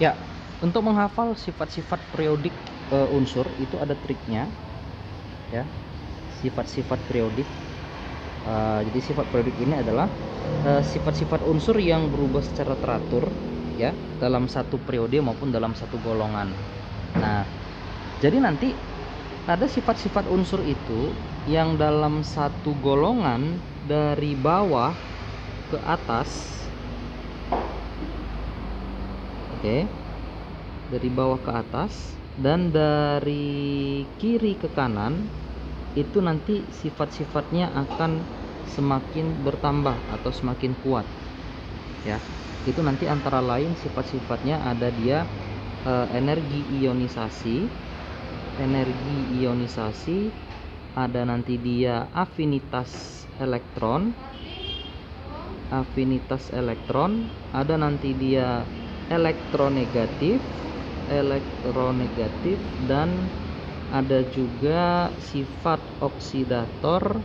Ya, untuk menghafal sifat-sifat periodik unsur itu ada triknya, ya. Sifat-sifat periodik. Jadi sifat periodik ini adalah sifat-sifat unsur yang berubah secara teratur, ya, dalam satu periode maupun dalam satu golongan. Nah, jadi nanti ada sifat-sifat unsur itu yang dalam satu golongan dari bawah ke atas, oke, dari bawah ke atas, dan dari kiri ke kanan itu nanti sifat-sifatnya akan semakin bertambah atau semakin kuat, ya. Itu nanti antara lain sifat-sifatnya ada dia energi ionisasi, ada nanti dia afinitas elektron, ada nanti dia elektronegatif, dan ada juga sifat oksidator,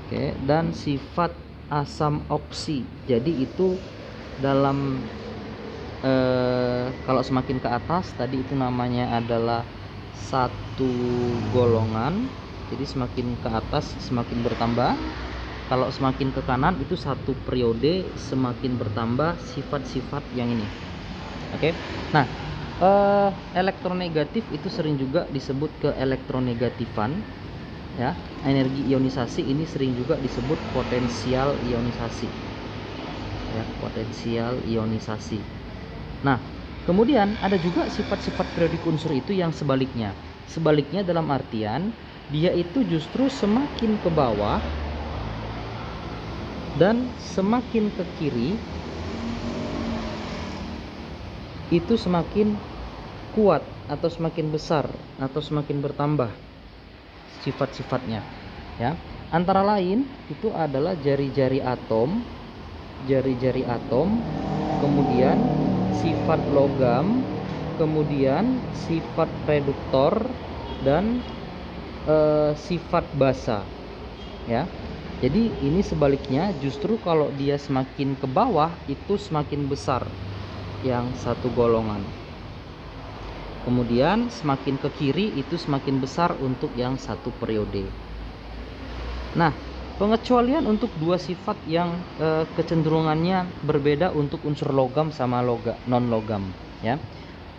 oke, dan sifat asam oksi. Jadi itu dalam kalau semakin ke atas tadi itu namanya adalah satu golongan, jadi semakin ke atas semakin bertambah. Kalau semakin ke kanan itu satu periode semakin bertambah sifat-sifat yang ini. Oke. Nah, elektronegatif itu sering juga disebut keelektronegatifan, ya. Energi ionisasi ini sering juga disebut potensial ionisasi, ya, potensial ionisasi. Nah, kemudian ada juga sifat-sifat periodik unsur itu yang sebaliknya. Sebaliknya dalam artian dia itu justru semakin ke bawah dan semakin ke kiri itu semakin kuat atau semakin besar atau semakin bertambah sifat-sifatnya, ya. Antara lain itu adalah jari-jari atom, kemudian sifat logam, kemudian sifat reduktor, dan sifat basa, ya. Jadi ini sebaliknya, justru kalau dia semakin ke bawah itu semakin besar yang satu golongan, kemudian semakin ke kiri itu semakin besar untuk yang satu periode. Nah, pengecualian untuk dua sifat yang kecenderungannya berbeda untuk unsur logam sama non logam, ya.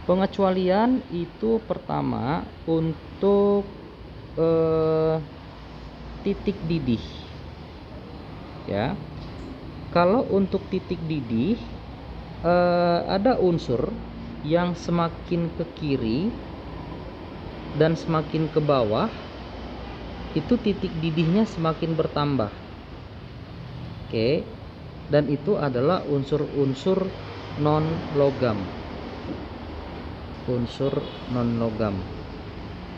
Pengecualian itu pertama untuk titik didih, ya. Kalau untuk titik didih ada unsur yang semakin ke kiri dan semakin ke bawah itu titik didihnya semakin bertambah, oke, dan itu adalah unsur-unsur non logam,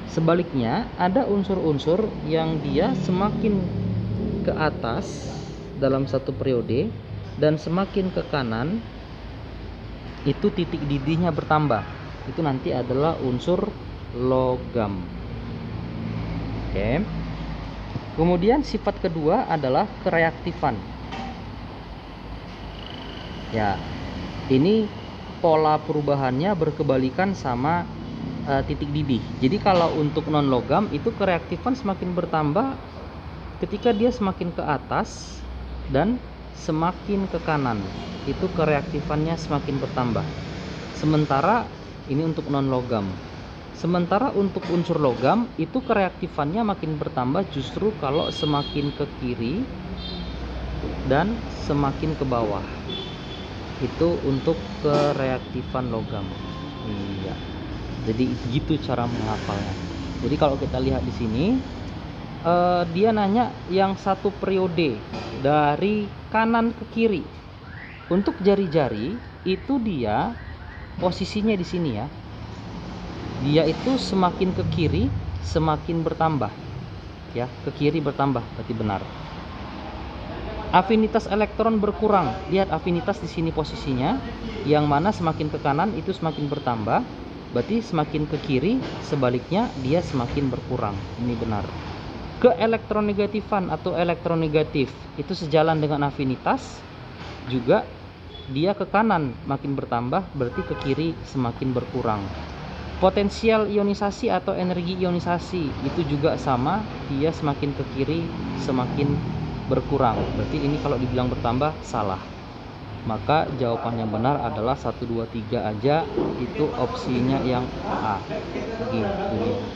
Sebaliknya ada unsur-unsur yang dia semakin ke atas dalam satu periode dan semakin ke kanan itu titik didihnya bertambah. Itu nanti adalah unsur logam. Oke. Kemudian sifat kedua adalah kereaktifan. Ya. Ini pola perubahannya berkebalikan sama titik didih. Jadi kalau untuk non logam itu kereaktifan semakin bertambah ketika dia semakin ke atas dan semakin ke kanan, itu kereaktifannya semakin bertambah. Sementara ini untuk non logam. Sementara untuk unsur logam itu kereaktifannya makin bertambah justru kalau semakin ke kiri dan semakin ke bawah. Itu untuk kereaktifan logam. Iya. Jadi gitu cara menghafalnya. Jadi kalau kita lihat di sini dia nanya yang satu periode dari kanan ke kiri. Untuk jari-jari itu dia posisinya di sini, ya. Dia itu semakin ke kiri semakin bertambah, ya. Ke kiri bertambah berarti benar. Afinitas elektron berkurang. Lihat afinitas di sini posisinya, yang mana semakin ke kanan itu semakin bertambah, berarti semakin ke kiri sebaliknya dia semakin berkurang. Ini benar. Keelektronegatifan atau elektronegatif itu sejalan dengan afinitas juga dia ke kanan makin bertambah, berarti ke kiri semakin berkurang. Potensial ionisasi atau energi ionisasi itu juga sama, dia semakin ke kiri semakin berkurang. Berarti ini kalau dibilang bertambah salah. Maka jawaban yang benar adalah 1, 2, 3 aja, itu opsinya yang A. Gitu.